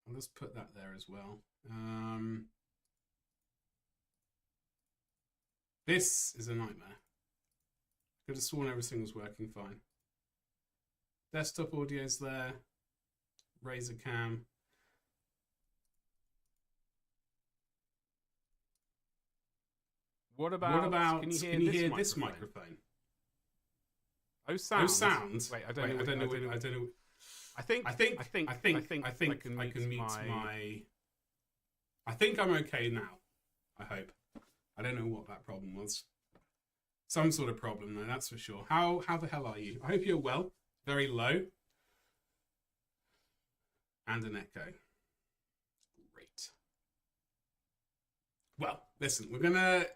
I'll just put that there as well. This is a nightmare. Could have sworn everything was working fine. Desktop audio's there. Razer cam. What about can you hear this microphone? Oh, sound. Wait, I don't know. I think I can mute my. I think I'm okay now. I hope. I don't know what that problem was. Some sort of problem though, that's for sure. How the hell are you? I hope you're well. Very low. And an echo. Great. Well, listen, we're gonna.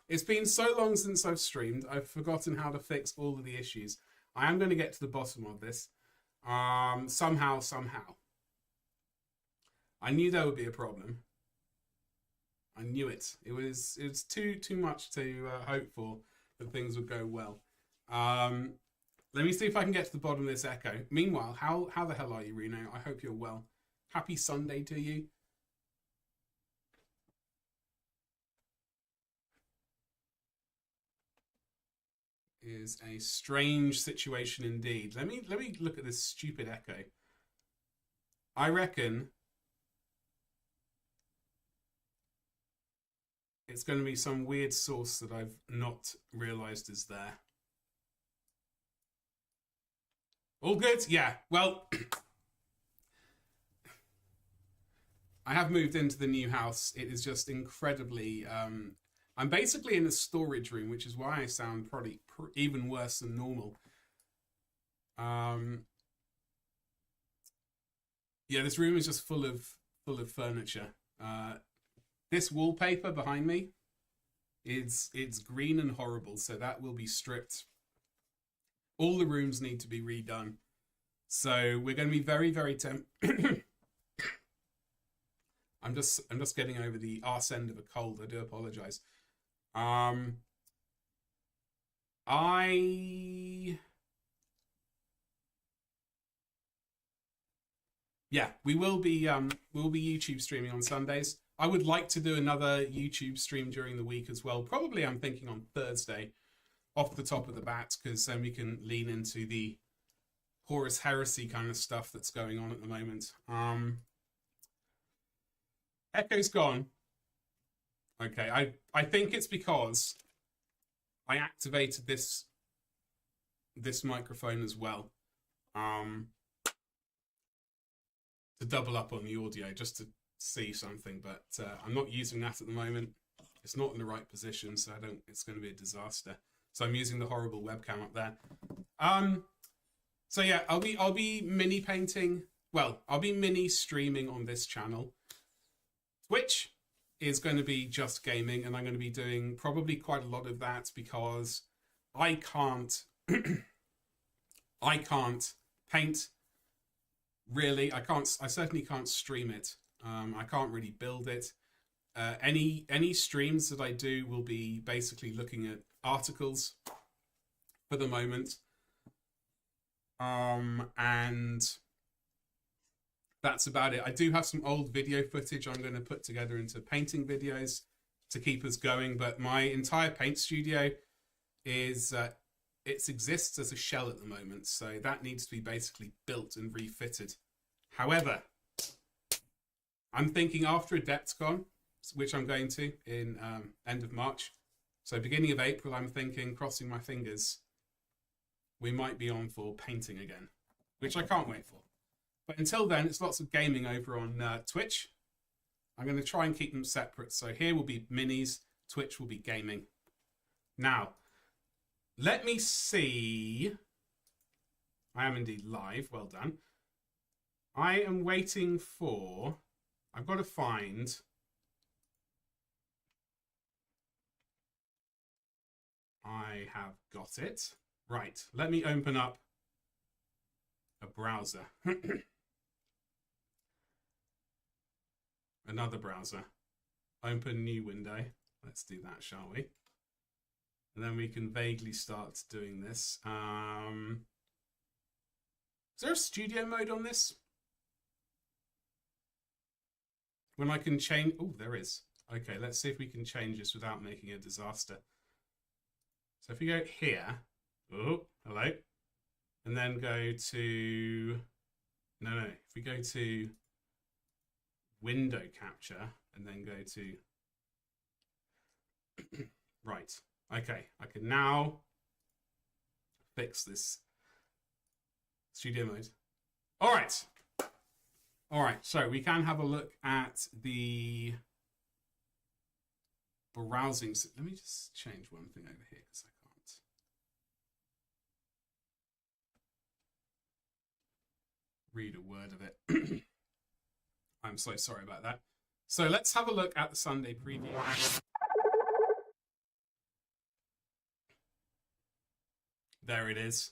It's been so long since I've streamed, I've forgotten how to fix all of the issues. I am going to get to the bottom of this. Somehow. I knew there would be a problem. I knew it. It was too much to hope for that things would go well. Let me see if I can get to the bottom of this echo. Meanwhile, how the hell are you, Reno? I hope you're well. Happy Sunday to you. Is a strange situation indeed. Let me look at this stupid echo. I reckon it's going to be some weird source that I've not realized is there. All good? Yeah. Well, I have moved into the new house. It is just incredibly I'm basically in a storage room, which is why I sound probably even worse than normal. Yeah, this room is just full of furniture. This wallpaper behind me, it's green and horrible, so that will be stripped. All the rooms need to be redone. So we're going to be very, very I'm just getting over the arse end of a cold. I do apologize. Yeah, we will be YouTube streaming on Sundays. I would like to do another YouTube stream during the week as well. Probably I'm thinking on Thursday, off the top of the bat, because then we can lean into the Horus Heresy kind of stuff that's going on at the moment. Echo's gone. Okay, I think it's because I activated this microphone as well, to double up on the audio, just to see something, but I'm not using that at the moment. It's not in the right position, so it's going to be a disaster. So I'm using the horrible webcam up there. So yeah, I'll be mini painting. Well, I'll be mini streaming on this channel. Twitch is going to be just gaming, and I'm going to be doing probably quite a lot of that because I can't paint. Really, I certainly can't stream it. I can't really build it. Any streams that I do will be basically looking at articles for the moment. And that's about it. I do have some old video footage I'm going to put together into painting videos to keep us going, but my entire paint studio is it exists as a shell at the moment, so that needs to be basically built and refitted. However, I'm thinking after Adepticon, which I'm going to in end of March, so beginning of April, I'm thinking, crossing my fingers, we might be on for painting again, which I can't wait for. But until then, it's lots of gaming over on Twitch. I'm going to try and keep them separate. So here will be minis, Twitch will be gaming. Now, let me see. I am indeed live. Well done. I am waiting for... I've got to find... I have got it. Right, let me open up a browser. Another browser. Open new window. Let's do that, shall we? And then we can vaguely start doing this. Is there a studio mode on this? when I can change... Oh, there is. Okay, let's see if we can change this without making a disaster. So if we go here... Oh, hello. And then go to... No. If we go to window capture and then go to... Right. Okay, I can now fix this studio mode. All right. So we can have a look at the browsing. Let me just change one thing over here because I can't. Read a word of it. I'm so sorry about that. So let's have a look at the Sunday preview. There it is.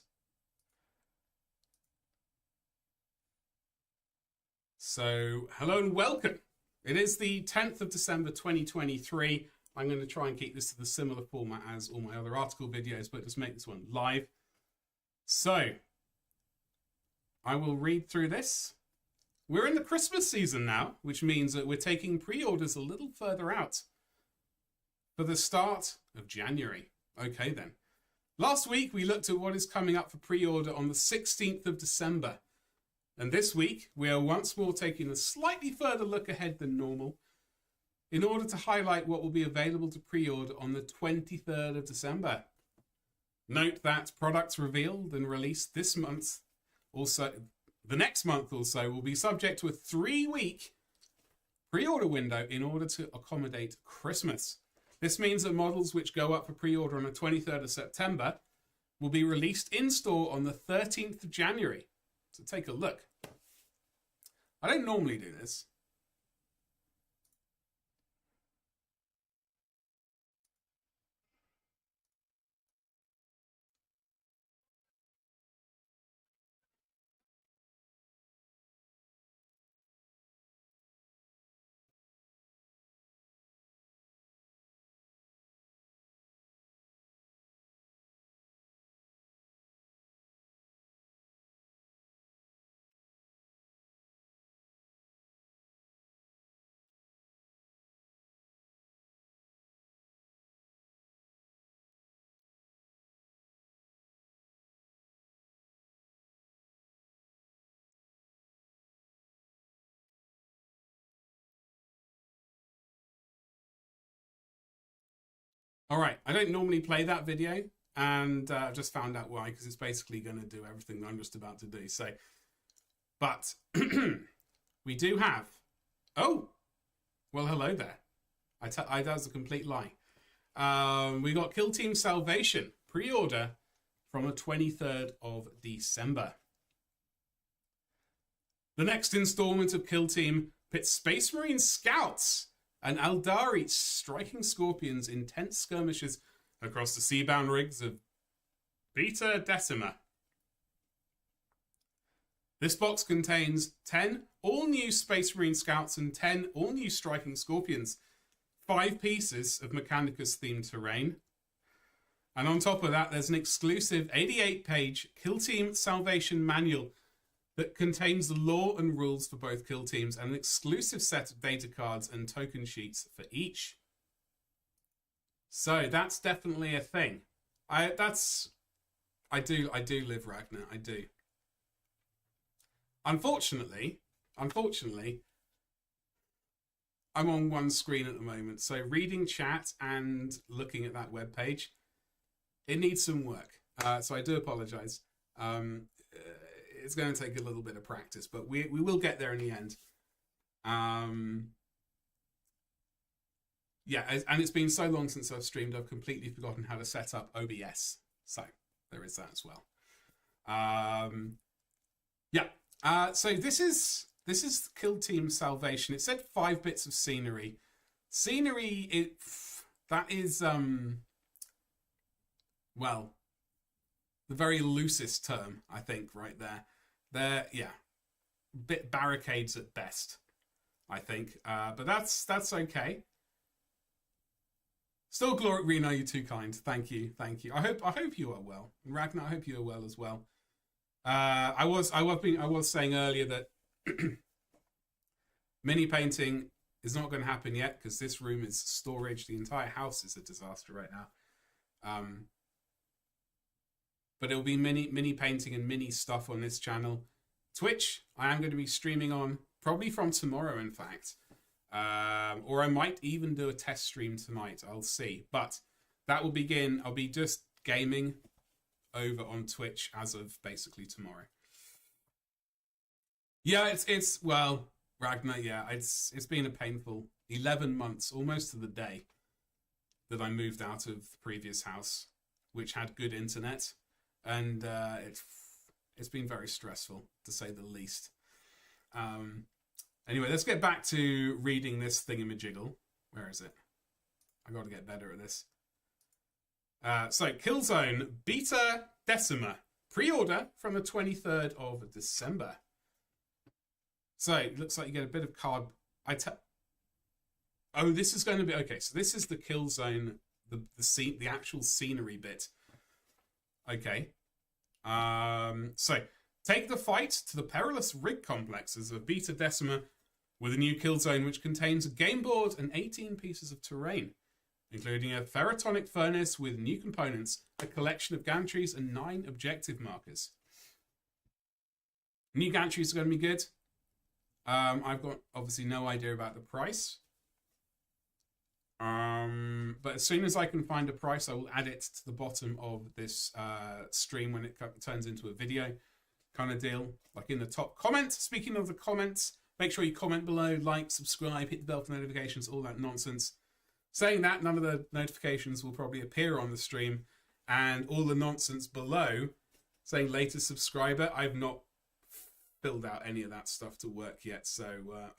So, hello and welcome. It is the 10th of December 2023. I'm going to try and keep this to the similar format as all my other article videos, but just make this one live. So, I will read through this. We're in the Christmas season now, which means that we're taking pre-orders a little further out for the start of January. Okay then. Last week, we looked at what is coming up for pre-order on the 16th of December. And this week, we are once more taking a slightly further look ahead than normal in order to highlight what will be available to pre-order on the 23rd of December. Note that products revealed and released this month, also the next month also, will be subject to a 3-week pre-order window in order to accommodate Christmas. This means that models which go up for pre-order on the 23rd of September will be released in store on the 13th of January. So take a look. I don't normally do this. All right, I don't normally play that video, and I've just found out why, because it's basically going to do everything I'm just about to do. So, but we do have... Oh, well, hello there. That was a complete lie. We got Kill Team Salvation pre-order from the 23rd of December. The next installment of Kill Team pits Space Marine Scouts and Aldari striking Scorpions in tense skirmishes across the seabound rigs of Bheta-decima. This box contains 10 all-new Space Marine Scouts and 10 all-new striking Scorpions, 5 pieces of Mechanicus-themed terrain, and on top of that, there's an exclusive 88-page Kill Team Salvation manual that contains the lore and rules for both kill teams and an exclusive set of data cards and token sheets for each. So that's definitely a thing. I do live Ragnar, I do. Unfortunately, I'm on one screen at the moment, so reading chat and looking at that webpage, it needs some work. So I do apologize. It's going to take a little bit of practice, but we will get there in the end. Yeah, and it's been so long since I've streamed, I've completely forgotten how to set up OBS. So there is that as well. So this is Kill Team Salvation. It said 5 bits of scenery. Scenery, that is well, the very loosest term, I think, right there. Bit barricades at best, I think. But that's okay. Still, Glory Reno, you're too kind. Thank you. I hope you are well. Ragnar, I hope you are well as well. I was saying earlier that mini painting is not going to happen yet because this room is storage. The entire house is a disaster right now. But it'll be mini painting and mini stuff on this channel. Twitch, I am going to be streaming on probably from tomorrow, in fact. Or I might even do a test stream tonight. I'll see. But that will begin. I'll be just gaming over on Twitch as of basically tomorrow. Yeah, it's well, Ragnar, yeah, it's been a painful 11 months, almost to the day, that I moved out of the previous house, which had good internet. And it's been very stressful, to say the least. Anyway, let's get back to reading this thingamajiggle. Where is it? I got to get better at this. So, Killzone bheta-decima. Pre-order from the 23rd of December. So, it looks like you get a bit of card... Oh, this is going to be... Okay, so this is the Killzone, the actual scenery bit. Okay. So, take the fight to the perilous rig complexes of bheta-decima with a new Killzone which contains a game board and 18 pieces of terrain, including a ferrotonic furnace with new components, a collection of gantries, and 9 objective markers. New gantries are going to be good. I've got obviously no idea about the price. But as soon as I can find a price, I will add it to the bottom of this stream when it turns into a video kind of deal, like in the top comment. Speaking of the comments, make sure you comment below, like, subscribe, hit the bell for notifications, all that nonsense. Saying that, none of the notifications will probably appear on the stream, and all the nonsense below saying latest subscriber, I've not filled out any of that stuff to work yet, so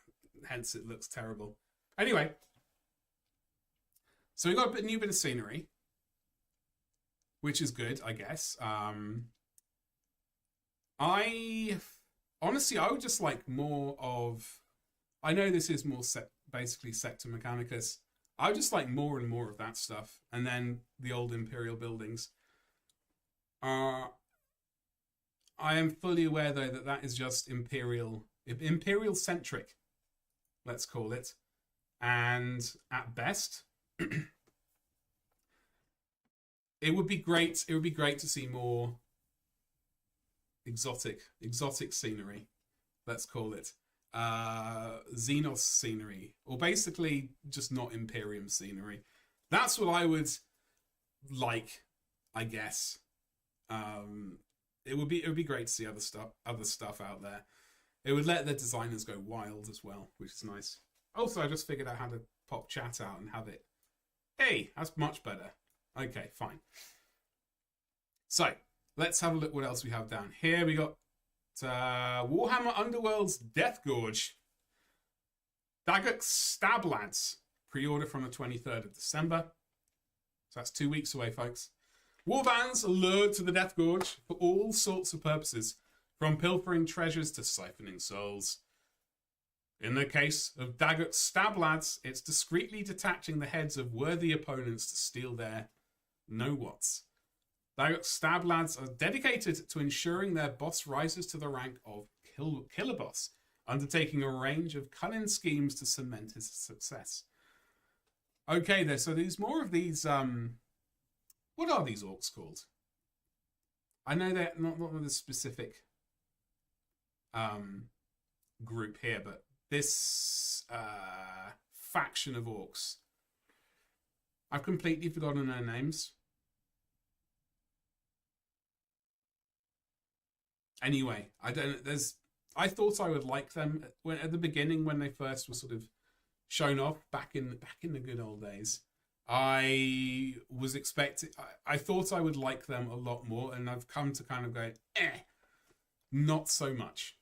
hence it looks terrible. Anyway, so we got a new bit of scenery, which is good, I guess. Honestly, I would just like more of... I know this is more basically Sector Mechanicus. I would just like more and more of that stuff. And then the old Imperial buildings. I am fully aware, though, that is just Imperial-centric, let's call it. And at best, it would be great. It would be great to see more exotic scenery, let's call it. Xenos scenery, or basically just not Imperium scenery. That's what I would like, I guess. It would be great to see other stuff out there. It would let the designers go wild as well, which is nice. Also, I just figured out how to pop chat out and have it. Hey, that's much better. Okay, fine. So, let's have a look what else we have down here. We got Warhammer Underworld's Death Gorge. Daggett Stab Lads. Pre-order from the 23rd of December. So that's 2 weeks away, folks. Warbands are lured to the Death Gorge for all sorts of purposes, from pilfering treasures to siphoning souls. In the case of Daggett Stab Lads, it's discreetly detaching the heads of worthy opponents to steal their know-whats. Daggett Stab Lads are dedicated to ensuring their boss rises to the rank of Killer Boss, undertaking a range of cunning schemes to cement his success. Okay, there. So there's more of these. What are these orcs called? I know they're not with a specific group here, but this faction of orcs. I've completely forgotten their names. Anyway, I I thought I would like them at the beginning when they first were sort of shown off back in the good old days. I was expecting. I thought I would like them a lot more, and I've come to kind of go, not so much.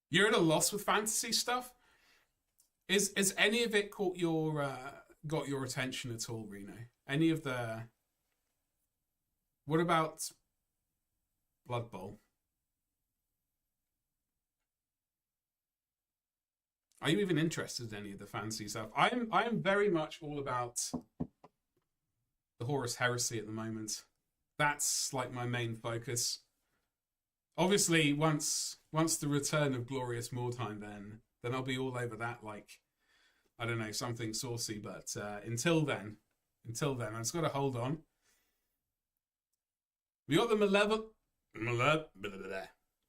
You're at a loss with fantasy stuff. Is any of it got your attention at all, Reno? Any of the... What about Blood Bowl? Are you even interested in any of the fantasy stuff? I am very much all about the Horus Heresy at the moment. That's like my main focus. Obviously, once the return of Glorious Mordheim, then I'll be all over that, like, I don't know, something saucy. But until then, I've just got to hold on. We got the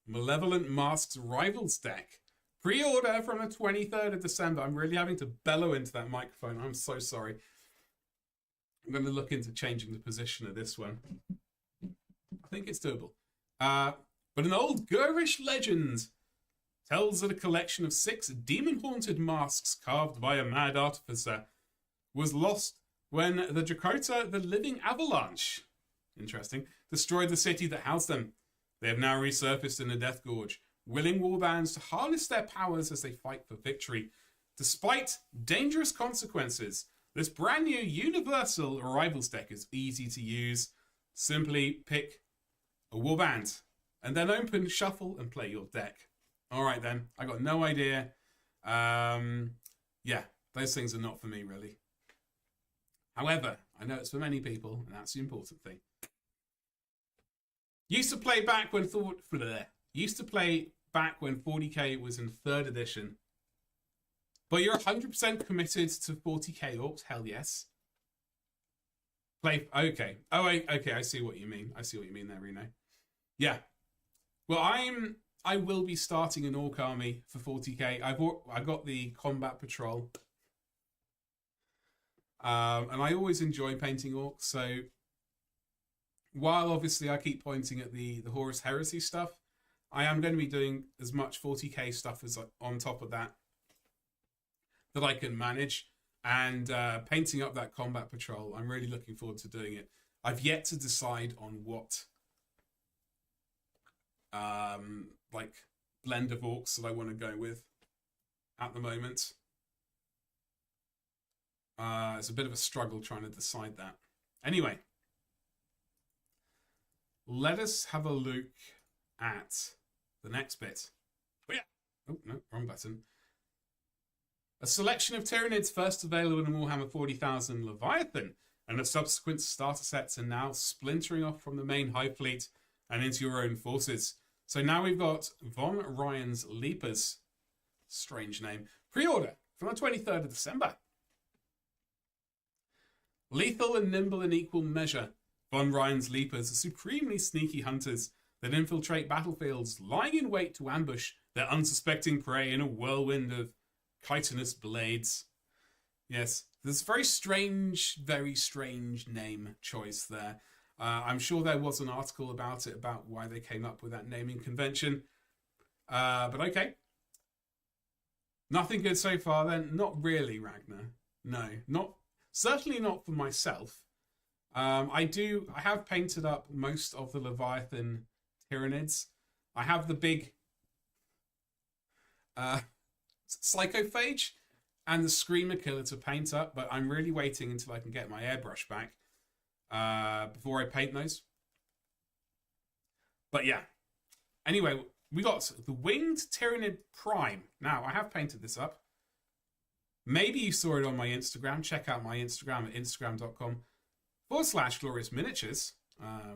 Malevolent Masks Rivals deck. Pre-order from the 23rd of December. I'm really having to bellow into that microphone. I'm so sorry. I'm going to look into changing the position of this one. I think it's doable. But an old Gurish legend tells that a collection of 6 demon-haunted masks carved by a mad artificer was lost when the Drakota, the Living Avalanche, interesting, destroyed the city that housed them. They have now resurfaced in the Death Gorge, willing warbands to harness their powers as they fight for victory. Despite dangerous consequences, this brand new Universal Rivals deck is easy to use. Simply pick a warband and then open, shuffle, and play your deck. Alright then, I got no idea. Yeah, those things are not for me, really. However, I know it's for many people, and that's the important thing. Used to play back when 40k was in 3rd edition. But you're 100% committed to 40k orcs? Hell yes. Okay. Oh, okay, I see what you mean. I see what you mean there, Reno. Yeah. Well, I will be starting an orc army for 40k. I got the combat patrol. And I always enjoy painting orcs, so while obviously I keep pointing at the Horus Heresy stuff, I am going to be doing as much 40k stuff as on top of that I can manage, and painting up that combat patrol. I'm really looking forward to doing it. I've yet to decide on what like blend of orcs that I want to go with at the moment. It's a bit of a struggle trying to decide that. Anyway, let us have a look at the next bit. Oh, yeah. Oh, no, wrong button. A selection of Tyranids first available in Warhammer 40,000 Leviathan, and the subsequent starter sets are now splintering off from the main Hive Fleet and into your own forces. So now we've got Von Ryan's Leapers. Strange name. Pre-order from the 23rd of December. Lethal and nimble in equal measure, Von Ryan's Leapers are supremely sneaky hunters that infiltrate battlefields, lying in wait to ambush their unsuspecting prey in a whirlwind of chitinous blades. Yes, there's very strange name choice there. I'm sure there was an article about it, about why they came up with that naming convention. But okay. Nothing good so far then? Not really, Ragnar. No, certainly not for myself. I have painted up most of the Leviathan Tyranids. I have the big Psychophage and the Screamer Killer to paint up, but I'm really waiting until I can get my airbrush back before I paint those. But yeah. Anyway, we got the Winged Tyranid Prime. Now, I have painted this up. Maybe you saw it on my Instagram. Check out my Instagram at instagram.com/Glorious Miniatures.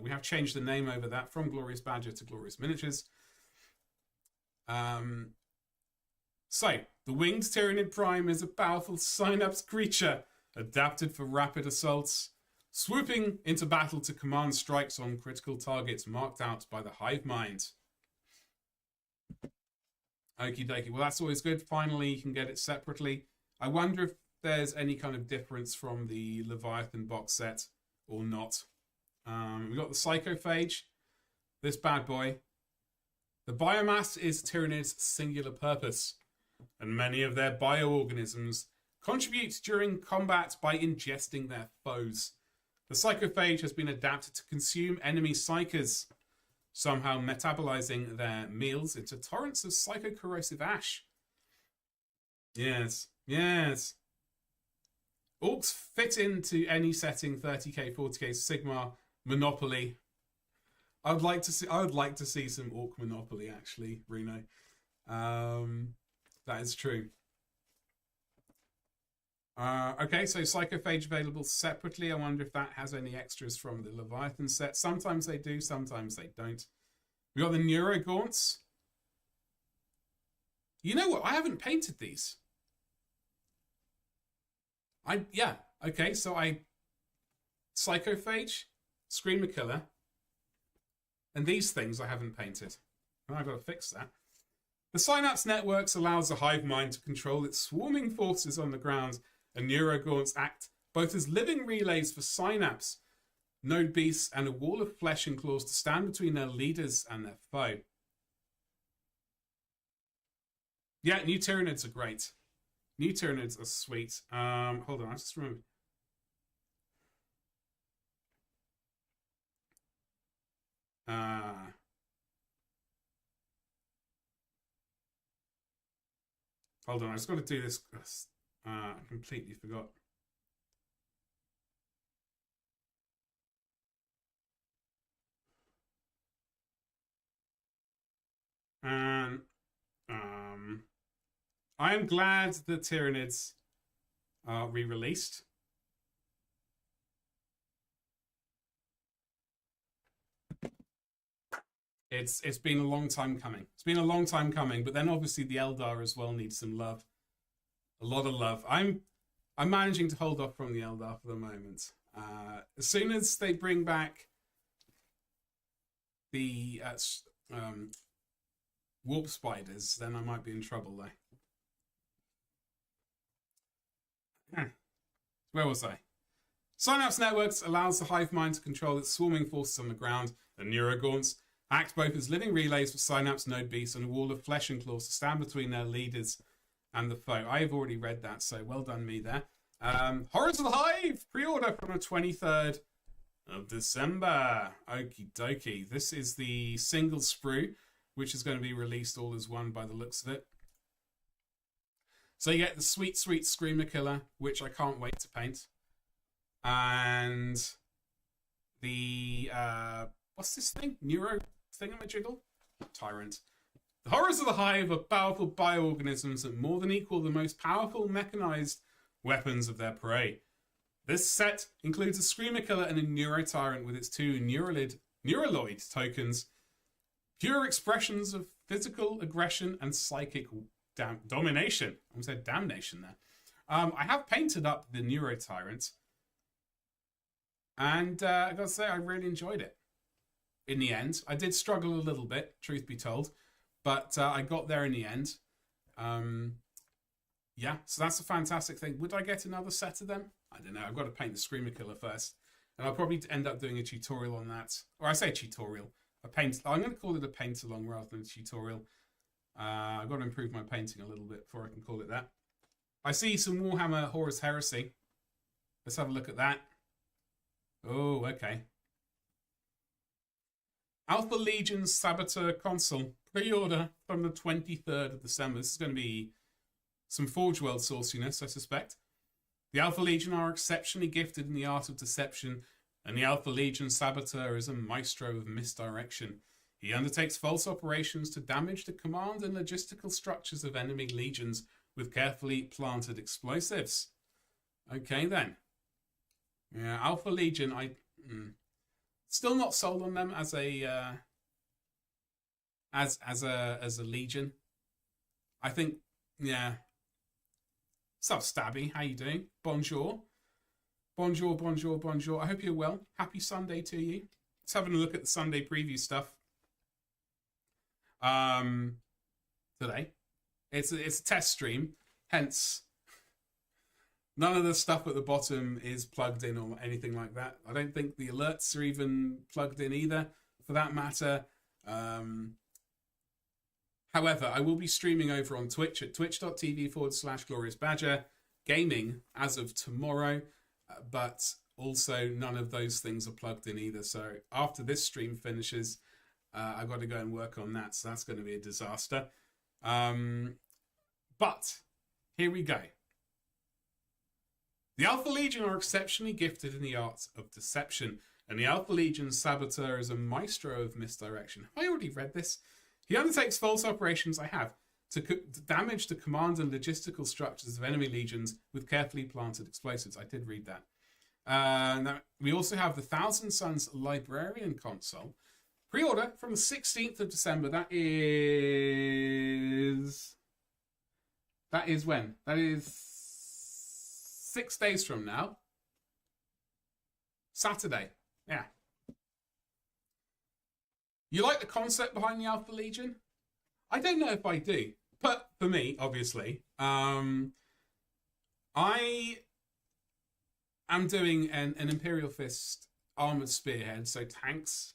We have changed the name over that from Glorious Badger to Glorious Miniatures. So, the Winged Tyranid Prime is a powerful synapse creature adapted for rapid assaults, swooping into battle to command strikes on critical targets marked out by the hive mind. Okie dokie. Well, that's always good. Finally, you can get it separately. I wonder if there's any kind of difference from the Leviathan box set or not. We got the Psychophage, this bad boy. The biomass is Tyranid's singular purpose, and many of their bioorganisms contribute during combat by ingesting their foes. The Psychophage has been adapted to consume enemy psychers, somehow metabolizing their meals into torrents of psychocorrosive ash. Yes. Orcs fit into any setting, 30k, 40k, Sigmar, Monopoly. I would like to see some Orc Monopoly, actually, Reno. That is true. Okay, so Psychophage available separately. I wonder if that has any extras from the Leviathan set. Sometimes they do, sometimes they don't. We got the Neuro Gaunts. You know what? I haven't painted these. Okay, so I Psychophage, Screamer Killer, and these things I haven't painted. I've got to fix that. The Synapse Networks allows the hive mind to control its swarming forces on the ground, and Neurogaunts act both as living relays for Synapse, node beasts, and a wall of flesh and claws to stand between their leaders and their foe. Yeah, new Tyranids are great. New Tyranids are sweet. Hold on, I just remember. Hold on, I just got to do this. I completely forgot. And I am glad the Tyranids are re-released. It's been a long time coming. It's been a long time coming, but then obviously the Eldar as well needs some love. A lot of love. I'm managing to hold off from the Eldar for the moment. As soon as they bring back the warp spiders, then I might be in trouble though. Where was I? Synapse Networks allows the hive mind to control its swarming forces on the ground, and Neurogaunts act both as living relays for Synapse node beasts and a wall of flesh and claws to stand between their leaders and the foe. I have already read that, so well done me there. Horus of the Hive! Pre-order from the 23rd of December. Okie dokie. This is the single sprue, which is going to be released all as one by the looks of it. So you get the sweet, sweet Screamer Killer, which I can't wait to paint. And the, what's this thing? Neuro thingamajiggle? Tyrant. The Horrors of the Hive are powerful bioorganisms that more than equal the most powerful mechanized weapons of their prey. This set includes a Screamer Killer and a Neurotyrant with its two Neuraloid tokens, pure expressions of physical aggression and psychic domination. I almost said damnation there. I have painted up the Neurotyrant, and I gotta say, I really enjoyed it. In the end, I did struggle a little bit, truth be told, but I got there in the end. Yeah, so that's a fantastic thing. Would I get another set of them? I don't know. I've got to paint the Screamer Killer first, and I'll probably end up doing a tutorial on that. Or I say tutorial. I'm going to call it a paint along rather than a tutorial. I've got to improve my painting a little bit before I can call it that. I see some Warhammer Horus Heresy. Let's have a look at that. Oh, okay. Alpha Legion Saboteur Console. Pre-order from the 23rd of December. This is going to be some forgeworld sauciness, I suspect. The Alpha Legion are exceptionally gifted in the art of deception, and the Alpha Legion Saboteur is a maestro of misdirection. He undertakes false operations to damage the command and logistical structures of enemy legions with carefully planted explosives. Okay then. Yeah, Alpha Legion, still not sold on them as a as a legion. I think, yeah. Sup, Stabby? How you doing? Bonjour. Bonjour, bonjour, bonjour. I hope you're well. Happy Sunday to you. Let's have a look at the Sunday preview stuff. Today. It's a test stream, hence none of the stuff at the bottom is plugged in or anything like that. I don't think the alerts are even plugged in either, for that matter. However, I will be streaming over on Twitch at twitch.tv/gloriousBadger gaming as of tomorrow, but also none of those things are plugged in either. So after this stream finishes, I've got to go and work on that. So that's going to be a disaster. But here we go. The Alpha Legion are exceptionally gifted in the art of deception, and the Alpha Legion Saboteur is a maestro of misdirection. Have I already read this? He undertakes false operations, I have, to damage the command and logistical structures of enemy legions with carefully planted explosives. I did read that. Now, we also have the Thousand Suns Librarian console. Pre-order from the 16th of December. That is when? That is 6 days from now. Saturday. Yeah. You like the concept behind the Alpha Legion? I don't know if I do. But for me, obviously, I am doing an Imperial Fist armored spearhead, so tanks.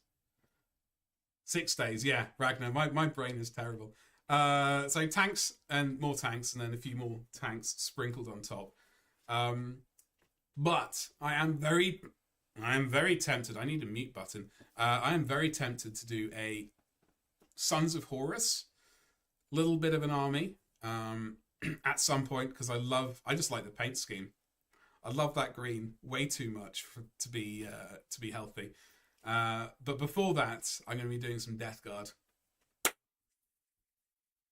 6 days, yeah, Ragnar. My brain is terrible. So tanks and more tanks, and then a few more tanks sprinkled on top. But I am very tempted. I need a mute button. I am very tempted to do a Sons of Horus, little bit of an army at some point, because I just like the paint scheme. I love that green way too much to be healthy. But before that, I'm going to be doing some Death Guard.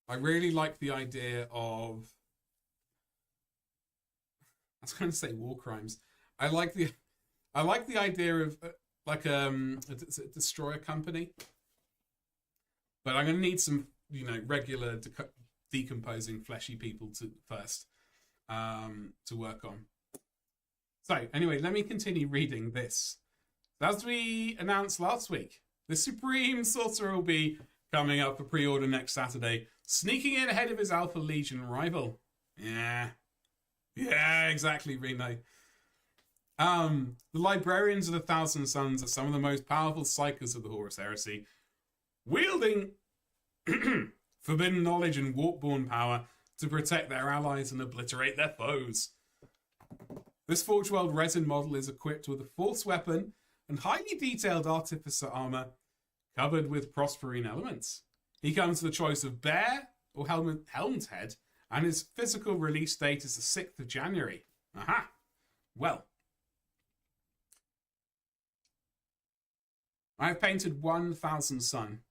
I really like the idea of, I was going to say war crimes. I like the idea of like a destroyer company. But I'm going to need some, regular decomposing fleshy people first to work on. So anyway, let me continue reading this. As we announced last week, the Supreme Sorcerer will be coming up for pre-order next Saturday, sneaking in ahead of his Alpha Legion rival. Yeah, exactly, Reno. The Librarians of the Thousand Suns are some of the most powerful psychers of the Horus Heresy, wielding forbidden knowledge and warp-born power to protect their allies and obliterate their foes. This forgeworld resin model is equipped with a force weapon and highly detailed artificer armor covered with prosperine elements. He comes with a choice of bear or helmed head, and his physical release date is the 6th of January. Aha! Well, I have painted 1000 Sun.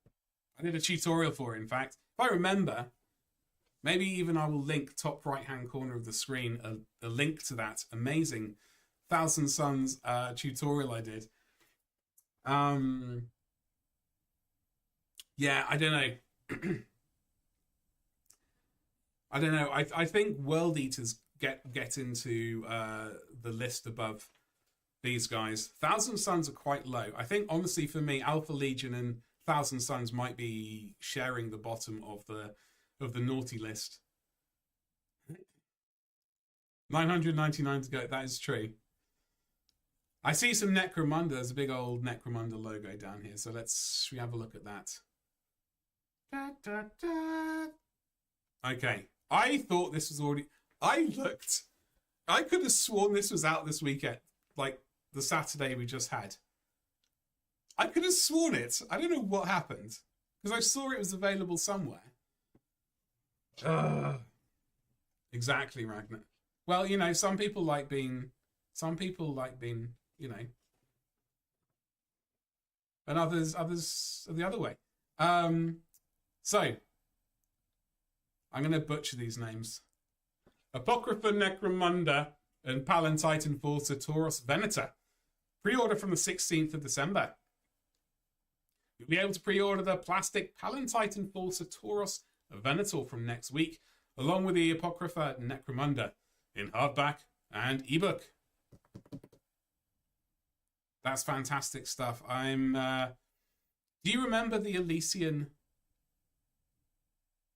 I did a tutorial for it, in fact. If I remember, maybe even I will link top right-hand corner of the screen, a link to that amazing 1000 Suns tutorial I did. Yeah, I don't know. I don't know. I think World Eaters get into the list above these guys. 1000 Suns are quite low. I think, honestly, for me, Alpha Legion and 1000 Suns might be sharing the bottom of the naughty list. 999 to go. That is true. I see some necromunda. There's a big old necromunda logo down here. So should we have a look at that? Da, da, da. Okay. I thought this was already... I could have sworn this was out this weekend. Like the Saturday we just had. I could have sworn it. I don't know what happened. Because I saw it was available somewhere. Exactly, Ragnar. Well, some people like being, and others are the other way. So, I'm going to butcher these names. Apocrypha Necromunda and Palantite Enforcer Tauros Venator. Pre-order from the 16th of December. You'll be able to pre-order the plastic Palantite Enforcer Tauros Venator from next week, along with the Apocrypha Necromunda in hardback and ebook. That's fantastic stuff. Do you remember the Elysian...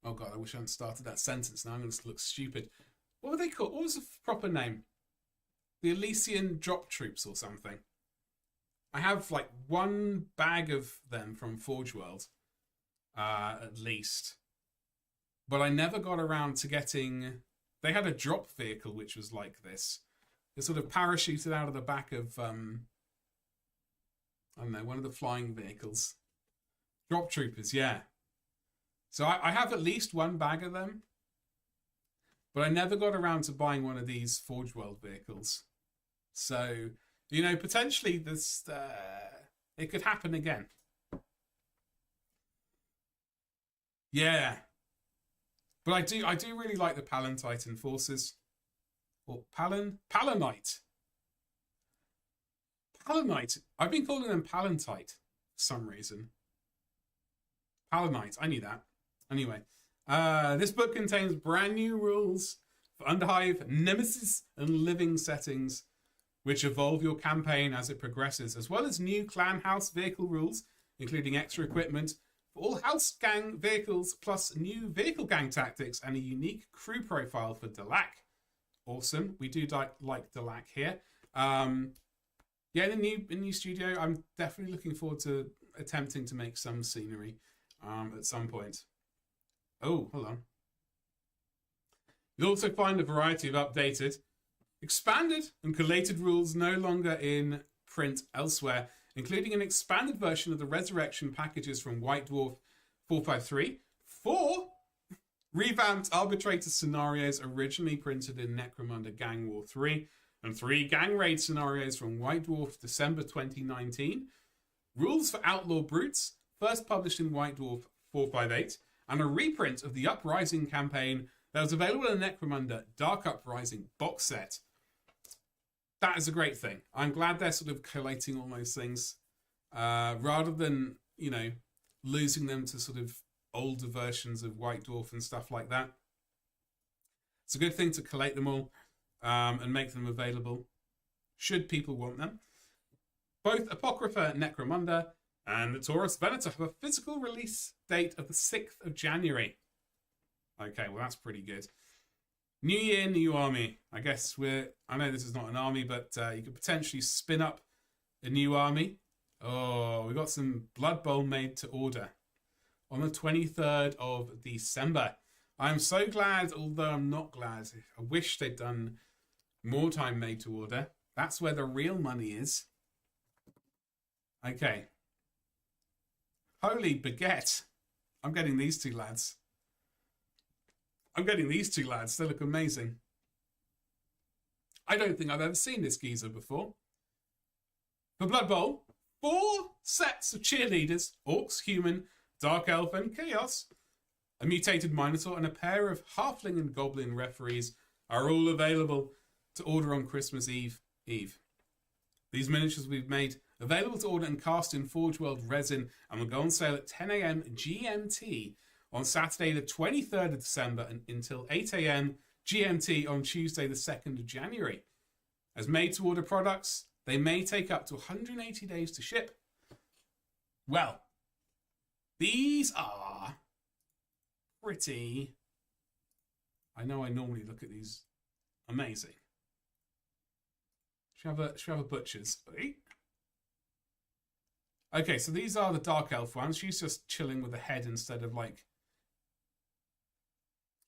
Oh God, I wish I hadn't started that sentence. Now I'm going to look stupid. What were they called? What was the proper name? The Elysian Drop Troops or something. I have like one bag of them from Forgeworld, at least. But I never got around to getting... They had a drop vehicle which was like this. It sort of parachuted out of the back of, I don't know, one of the flying vehicles. Drop Troopers, yeah. So I have at least one bag of them. But I never got around to buying one of these Forgeworld vehicles. So, potentially this, it could happen again. Yeah. But I do really like the Palantite Enforcers. Or Palanite. Palanite. I've been calling them Palantite for some reason. Paladinites. I knew that. Anyway, this book contains brand new rules for Underhive, Nemesis, and Living settings, which evolve your campaign as it progresses, as well as new clan house vehicle rules, including extra equipment for all house gang vehicles, plus new vehicle gang tactics and a unique crew profile for Delac. Awesome. We do like Delac here. Yeah, in the new studio, I'm definitely looking forward to attempting to make some scenery at some point. Oh, hold on. You'll also find a variety of updated, expanded, and collated rules no longer in print elsewhere, including an expanded version of the Resurrection packages from White Dwarf 453, 4 revamped Arbitrator scenarios originally printed in Necromunda Gang War 3, and 3 Gang Raid scenarios from White Dwarf December 2019, rules for Outlaw Brutes, first published in White Dwarf 458, and a reprint of the Uprising campaign that was available in Necromunda Dark Uprising box set. That is a great thing. I'm glad they're sort of collating all those things rather than, you know, losing them to sort of older versions of White Dwarf and stuff like that. It's a good thing to collate them all and make them available should people want them. Both Apocrypha Necromunda and the Taurus Venator have a physical release date of the 6th of January. Okay, well, that's pretty good. New year, new army. I guess I know this is not an army, but you could potentially spin up a new army. Oh, we got some Blood Bowl made to order on the 23rd of December. I'm so glad, although I'm not glad. I wish they'd done more time made to order. That's where the real money is. Okay. Holy baguette. I'm getting these two lads. They look amazing. I don't think I've ever seen this geezer before. For Blood Bowl, 4 sets of cheerleaders, orcs, human, dark elf, and chaos, a mutated minotaur, and a pair of halfling and goblin referees are all available to order on Christmas Eve. These miniatures we've made available to order and cast in forgeworld resin and will go on sale at 10 a.m. GMT on Saturday the 23rd of December and until 8 a.m. GMT on Tuesday the 2nd of January. As made-to-order products, they may take up to 180 days to ship. Well, these are pretty... I know I normally look at these. Amazing. Should we have a butcher's? Okay, so these are the Dark Elf ones. She's just chilling with a head instead of like...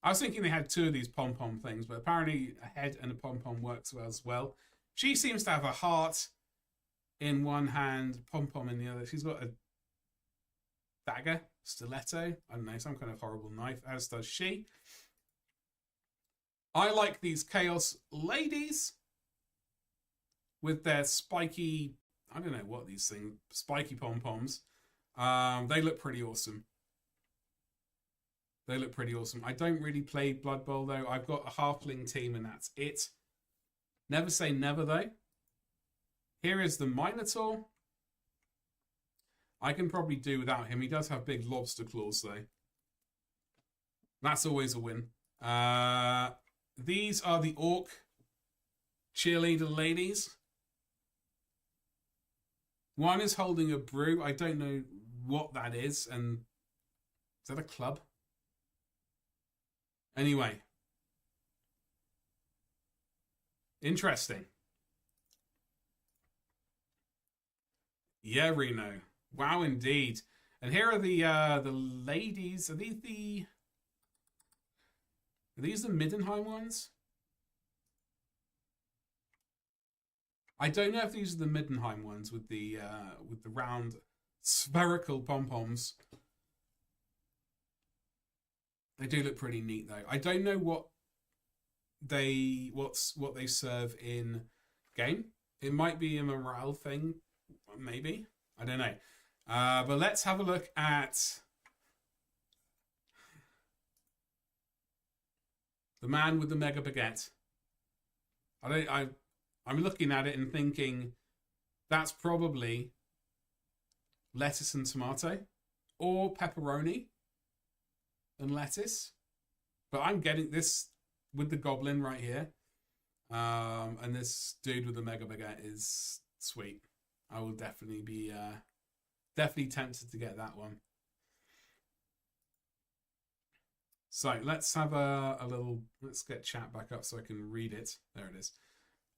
I was thinking they had 2 of these pom-pom things, but apparently a head and a pom-pom works well as well. She seems to have a heart in one hand, pom-pom in the other. She's got a dagger, stiletto, I don't know, some kind of horrible knife, as does she. I like these Chaos ladies with their spiky, I don't know what these things, spiky pom-poms. They look pretty awesome. I don't really play Blood Bowl, though. I've got a halfling team, and that's it. Never say never, though. Here is the Minotaur. I can probably do without him. He does have big lobster claws, though. That's always a win. These are the Orc cheerleader ladies. One is holding a brew. I don't know what that is. And is that a club? Anyway. Interesting. Yeah, Reno. Wow, indeed. And here are the ladies. Are these the Middenheim ones? I don't know if these are the Middenheim ones with the round spherical pom-poms. They do look pretty neat, though. I don't know what they serve in game. It might be a morale thing, maybe. I don't know. But let's have a look at the man with the mega baguette. I'm looking at it and thinking that's probably lettuce and tomato. or pepperoni and lettuce. But I'm getting this with the goblin right here. And this dude with the mega baguette is sweet. I will definitely be definitely tempted to get that one. So let's have let's get chat back up so I can read it. There it is.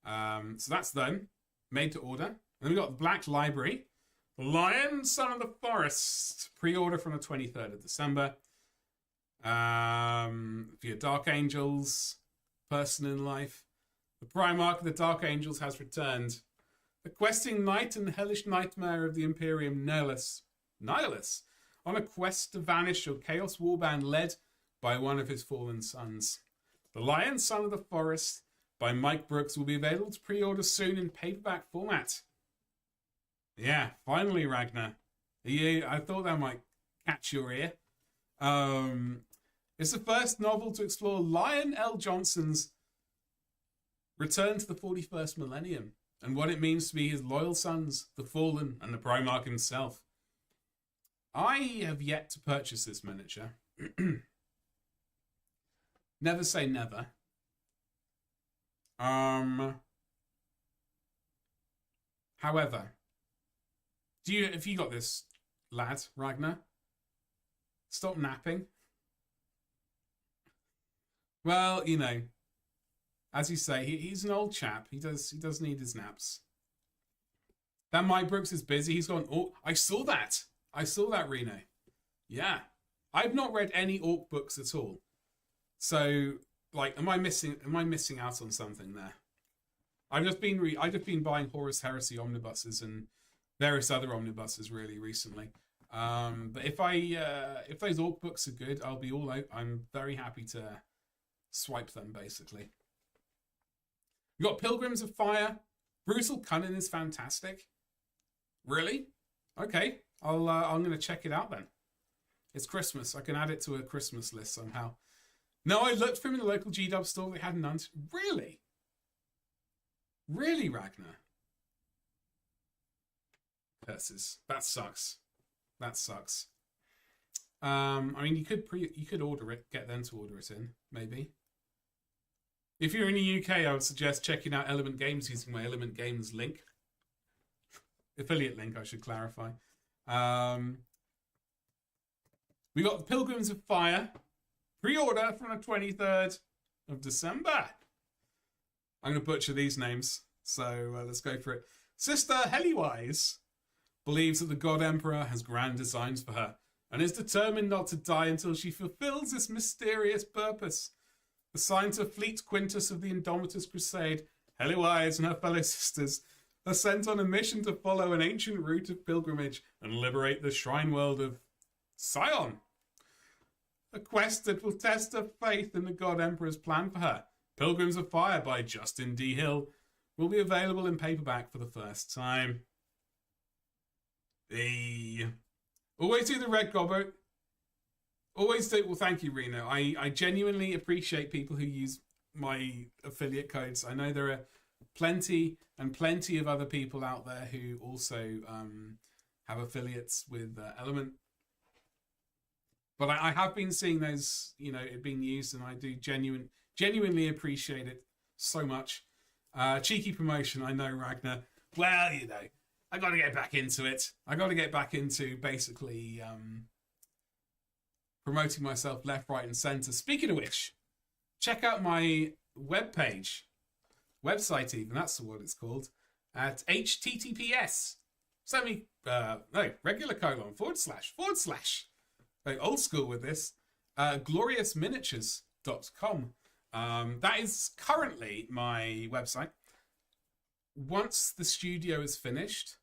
So that's done. Made to order. Then we got the Black Library. The Lion, Son of the Forest. Pre-order from the 23rd of December. For your Dark Angels person in life. The Primarch of the Dark Angels has returned. The questing knight and hellish nightmare of the Imperium Nihilus. On a quest to vanish your Chaos Warband led by one of his fallen sons. The Lion, Son of the Forest by Mike Brooks will be available to pre-order soon in paperback format. Yeah, finally, Ragnar. I thought that might catch your ear. It's the first novel to explore Lion L. Johnson's return to the 41st millennium and what it means to be his loyal sons, the Fallen, and the Primarch himself. I have yet to purchase this miniature. Never say never. However, have you got this, lad, Ragnar? Stop napping. Well, you know, as you say, he's an old chap. He does need his naps. That Mike Brooks is busy. He's gone. Oh, I saw that, Reno. Yeah, I've not read any Orc books at all. So, like, am I missing out on something there? I've just been buying Horus Heresy omnibuses and various other omnibuses really recently. But if those Orc books are good, I'll be all out. I'm very happy to swipe them, basically. You got Pilgrims of Fire. Brutal Cunning is fantastic. Really? Okay, I'm gonna check it out then. It's Christmas. I can add it to a Christmas list somehow. No, I looked for him in the local G-Dub store. They had none. Really? Really, Ragnar? Curses. That sucks. I mean, you could order it, get them to order it in, maybe. If you're in the UK, I would suggest checking out Element Games using my Element Games link. Affiliate link, I should clarify. We got the Pilgrims of Fire. Pre-order from the 23rd of December. I'm going to butcher these names, so let's go for it. Sister Hellywise believes that the God Emperor has grand designs for her and is determined not to die until she fulfills this mysterious purpose. Assigned to Fleet Quintus of the Indomitus Crusade, Hellywise and her fellow sisters are sent on a mission to follow an ancient route of pilgrimage and liberate the shrine world of Sion. A quest that will test her faith in the God Emperor's plan for her. Pilgrims of Fire by Justin D. Hill will be available in paperback for the first time. Always do the red gobbo. Always do. Well, thank you, Reno. I genuinely appreciate people who use my affiliate codes. I know there are plenty of other people out there who also have affiliates with Element. But I have been seeing those, it being used, and I do genuinely appreciate it so much. Cheeky promotion, I know, Ragnar. Well, I got to get back into it. I got to get back into basically promoting myself left, right, and centre. Speaking of which, check out my website even, that's what it's called, at https, regular colon, // Like old school with this, gloriousminiatures.com. That is currently my website. Once the studio is finished,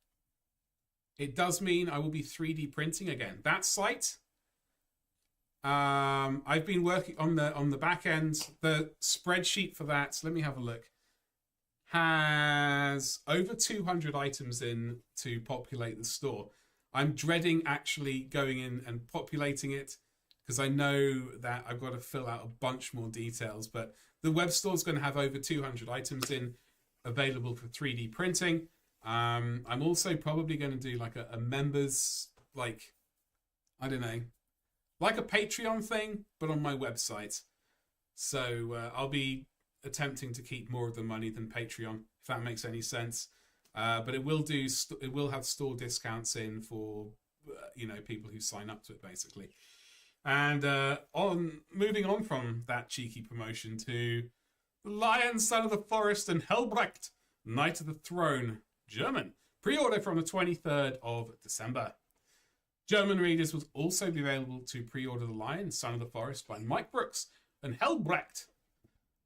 it does mean I will be 3D printing again. That site, I've been working on the back end. The spreadsheet for that, let me have a look, has over 200 items in to populate the store. I'm dreading actually going in and populating it because I know that I've got to fill out a bunch more details. But the web store is going to have over 200 items in available for 3D printing. I'm also probably going to do like a members I don't know, like a Patreon thing, but on my website. So I'll be attempting to keep more of the money than Patreon, if that makes any sense. But it will have store discounts in for people who sign up to it, basically. And moving on from that cheeky promotion to The Lion, Son of the Forest, and Helbrecht, Knight of the Throne, German. Pre-order from the 23rd of December. German readers will also be available to pre-order The Lion, Son of the Forest by Mike Brooks and Helbrecht,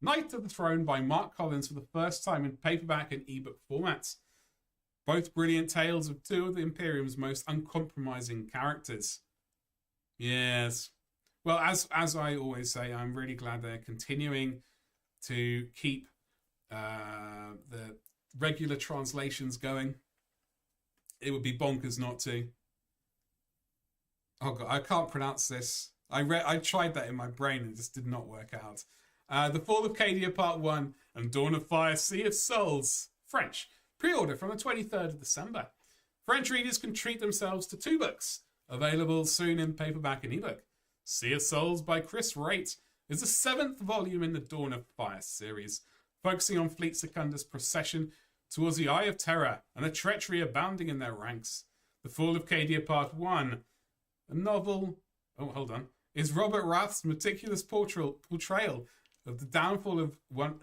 Knight of the Throne by Mark Collins for the first time in paperback and ebook formats. Both brilliant tales of two of the Imperium's most uncompromising characters. Yes. Well, as I always say, I'm really glad they're continuing to keep the regular translations going. It would be bonkers not to. Oh God, I can't pronounce this. I tried that in my brain and it just did not work out. The Fall of Cadia Part 1 and Dawn of Fire, Sea of Souls, French. Pre-order from the 23rd of December. French readers can treat themselves to 2 books, available soon in paperback and ebook. Sea of Souls by Chris Wright is the 7th volume in the Dawn of Fire series, focusing on Fleet Secunda's procession towards the Eye of Terror and the treachery abounding in their ranks. The Fall of Cadia Part 1, a novel... Oh, hold on. Is Robert Rath's meticulous portrayal of the downfall of one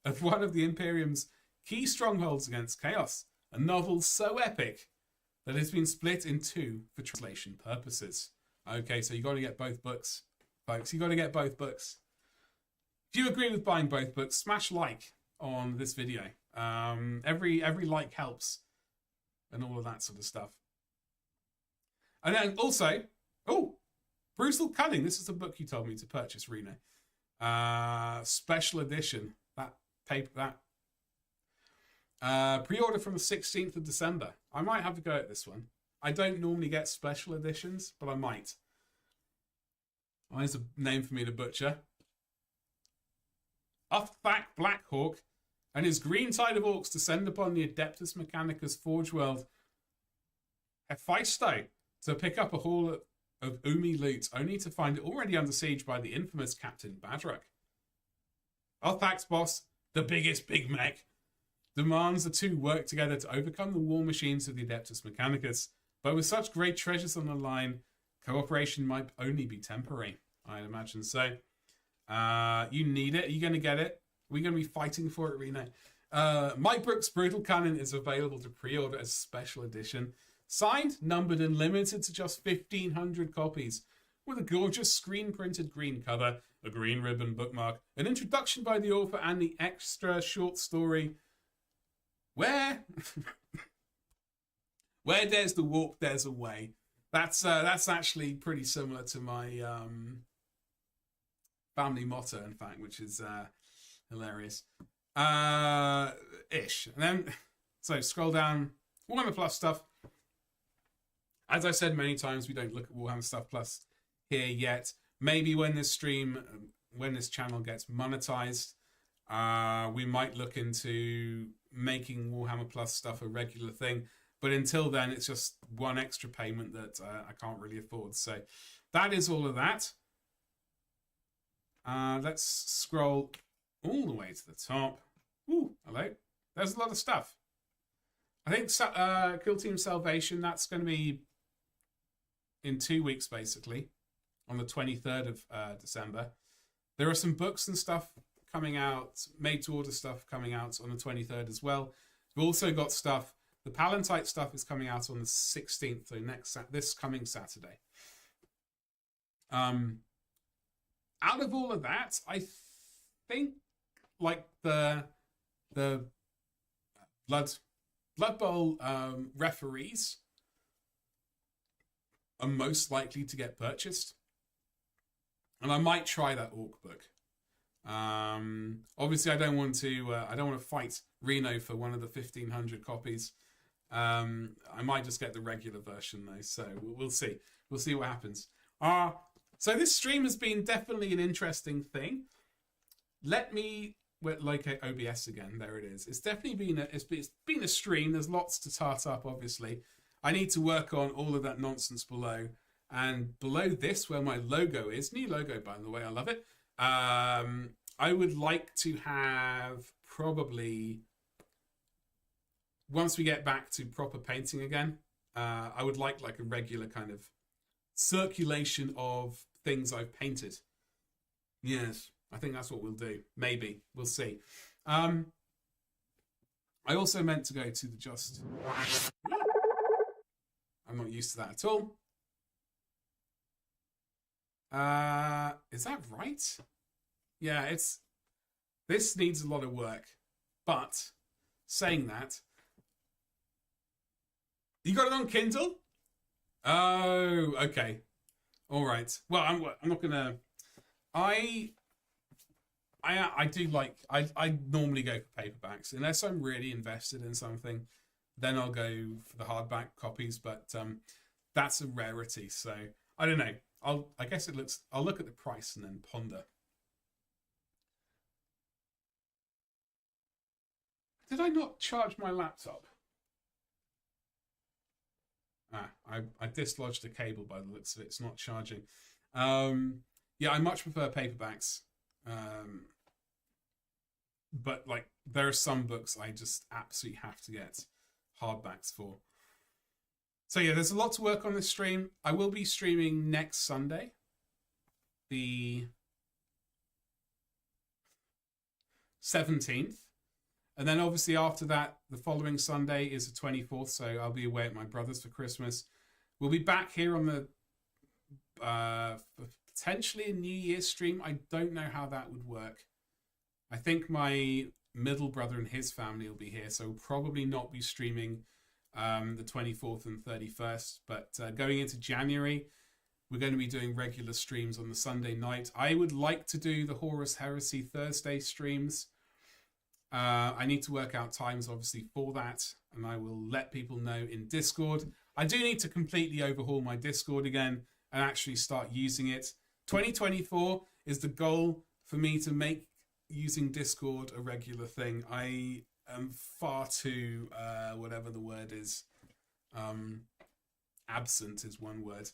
of the Imperium's key strongholds against chaos. A novel so epic that it's been split in 2 for translation purposes. Okay, so you got to get both books, folks. You got to get both books. If you agree with buying both books, smash like on this video. Every like helps, and all of that sort of stuff. And then also, Brutal Cunning. This is the book you told me to purchase, Reno. Special edition. That paper. That pre-order from the 16th of December. I might have to go at this one. I don't normally get special editions, but I might. Oh, there's a name for me to butcher. Uthak Blackhawk and his green tide of orcs descend upon the Adeptus Mechanicus Forgeworld Hephaestus to pick up a haul of Umi loot, only to find it already under siege by the infamous Captain Badrock. Uthak's boss, the biggest Big Mech, demands the two work together to overcome the war machines of the Adeptus Mechanicus, but with such great treasures on the line, cooperation might only be temporary. I'd imagine so. You need it. Are you going to get it? Are we going to be fighting for it, Reno? Mike Brooks' Brutal Cannon is available to pre-order as a special edition. Signed, numbered, and limited to just 1,500 copies. With a gorgeous screen-printed green cover, a green ribbon bookmark, an introduction by the author, and the extra short story... Where there's the warp, there's a way. That's actually pretty similar to my family motto, in fact, which is hilarious. Ish. And then, so scroll down. Warhammer Plus stuff. As I said many times, we don't look at Warhammer Stuff Plus here yet. Maybe when this channel gets monetized, we might look into making Warhammer Plus stuff a regular thing. But until then, it's just one extra payment that I can't really afford. So that is all of that. Let's scroll all the way to the top. Ooh, hello. There's a lot of stuff. I think Kill Team Salvation, that's going to be in 2 weeks, basically, on the 23rd of December. There are some books and stuff coming out, made-to-order stuff coming out on the 23rd as well. We've also got stuff, the Palantite stuff is coming out on the 16th, so this coming Saturday. Out of all of that, I think, like, the Blood Bowl referees are most likely to get purchased. And I might try that Orc book. Obviously, I don't want to fight Reno for one of the 1,500 copies. I might just get the regular version though, so we'll see. We'll see what happens. So this stream has been definitely an interesting thing. Let me locate OBS again. There it is. It's definitely been a stream. There's lots to tart up, obviously. I need to work on all of that nonsense below. And below this, where my logo is, new logo, by the way, I love it. I would like to have probably, once we get back to proper painting again, I would like a regular kind of circulation of things I've painted. Yes, I think that's what we'll do. Maybe. We'll see. I also meant to go to the Just... I'm not used to that at all. Is that right? Yeah, this needs a lot of work. But saying that, you got it on Kindle? Oh, okay. All right. Well, I'm not gonna. I do like. I normally go for paperbacks unless I'm really invested in something. Then I'll go for the hardback copies. But that's a rarity. So I don't know. I guess it looks. I'll look at the price and then ponder. Did I not charge my laptop? I dislodged the cable by the looks of it. It's not charging. Yeah, I much prefer paperbacks. But like, there are some books I just absolutely have to get hardbacks for. So yeah, there's a lot to work on this stream. I will be streaming next Sunday, the 17th. And then obviously after that, the following Sunday is the 24th, so I'll be away at my brother's for Christmas. We'll be back here on the potentially a New Year's stream. I don't know how that would work. I think my middle brother and his family will be here, so we'll probably not be streaming the 24th and 31st. But going into January, we're going to be doing regular streams on the Sunday night. I would like to do the Horus Heresy Thursday streams. I need to work out times, obviously, for that, and I will let people know in Discord. I do need to completely overhaul my Discord again and actually start using it. 2024 is the goal for me to make using Discord a regular thing. I am far too, whatever the word is, absent is one word.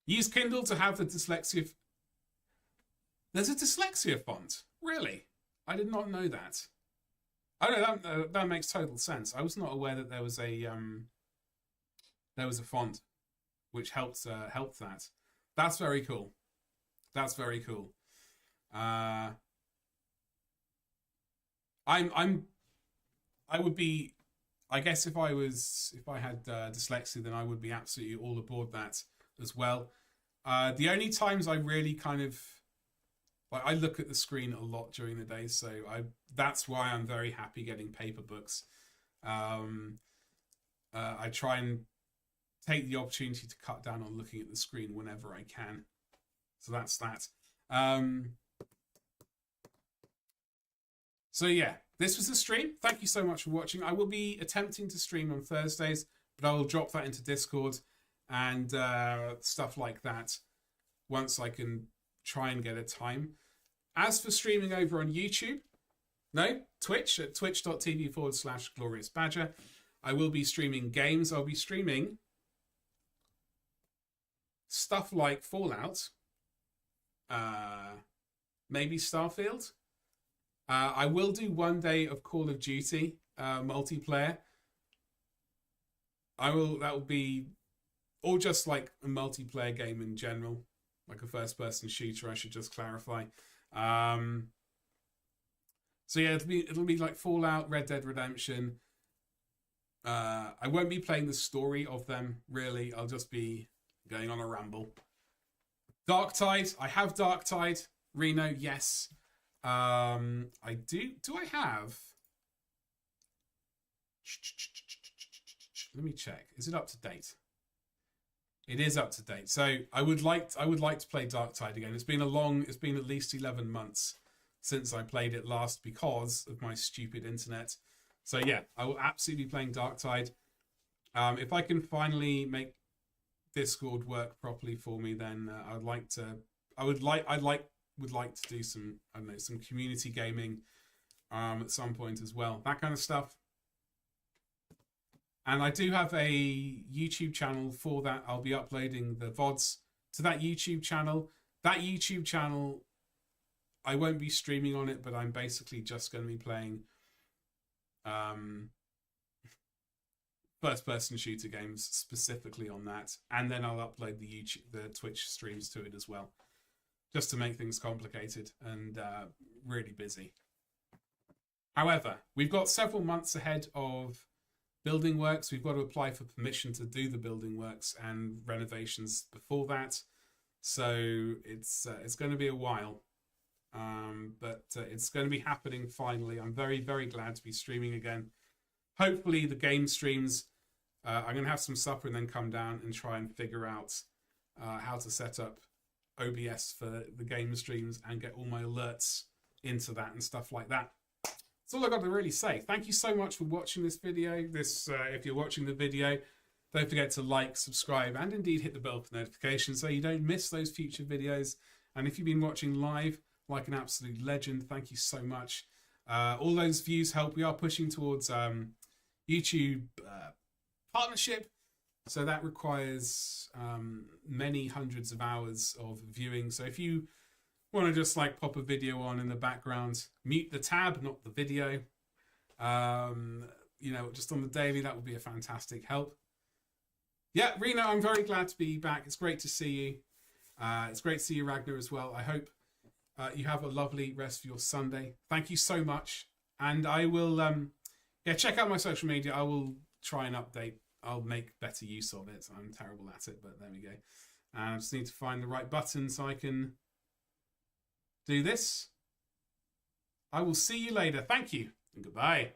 Use Kindle to have the dyslexia. There's a dyslexia font, really? I did not know that. Oh no, that makes total sense. I was not aware that there was a font which helped that. That's very cool. That's very cool. I would be, I guess if I had dyslexia, then I would be absolutely all aboard that as well. The only times I really kind of, like, I look at the screen a lot during the day, so that's why I'm very happy getting paper books. I try and take the opportunity to cut down on looking at the screen whenever I can. So that's that. So yeah, this was the stream. Thank you so much for watching. I will be attempting to stream on Thursdays, but I will drop that into Discord and stuff like that once I can try and get a time. As for streaming over on YouTube, no, Twitch at twitch.tv/gloriousbadger. I will be streaming games. I'll be streaming stuff like Fallout, maybe Starfield. I will do one day of Call of Duty multiplayer. That will be, or just like a multiplayer game in general, like a first-person shooter. I should just clarify. So yeah, it'll be like Fallout, Red Dead Redemption. I won't be playing the story of them really. I'll just be going on a ramble. Darktide. I have Darktide. Reno, yes. I do. Do I have? Let me check. Is it up to date? It is up to date. So I would like to play Darktide again. It's been at least 11 months since I played it last because of my stupid internet. So yeah, I will absolutely be playing Darktide. If I can finally make Discord work properly for me, then I would like to do some, I don't know, some community gaming at some point as well. That kind of stuff. And I do have a YouTube channel for that. I'll be uploading the VODs to that YouTube channel. That YouTube channel, I won't be streaming on it, but I'm basically just going to be playing first-person shooter games specifically on that. And then I'll upload the Twitch streams to it as well, just to make things complicated and really busy. However, we've got several months ahead of building works. We've got to apply for permission to do the building works and renovations before that. So it's going to be a while, but it's going to be happening finally. I'm very, very glad to be streaming again. Hopefully the game streams, I'm going to have some supper and then come down and try and figure out how to set up OBS for the game streams and get all my alerts into that and stuff like that. That's all I've got to really say. Thank you so much for watching this video. If you're watching the video, don't forget to like, subscribe, and indeed hit the bell for notifications so you don't miss those future videos. And if you've been watching live, like an absolute legend, thank you so much. All those views help. We are pushing towards YouTube partnership, so that requires many hundreds of hours of viewing. So if you want to just like pop a video on in the background, mute the tab, not the video, you know, just on the daily, that would be a fantastic help. Yeah, Rena, I'm very glad to be back. It's great to see you. It's great to see you, Ragnar, as well. I hope you have a lovely rest of your Sunday. Thank you so much. And I will, yeah, check out my social media. I will try and update. I'll make better use of it. I'm terrible at it, but there we go. And I just need to find the right button so I can do this. I will see you later. Thank you and goodbye.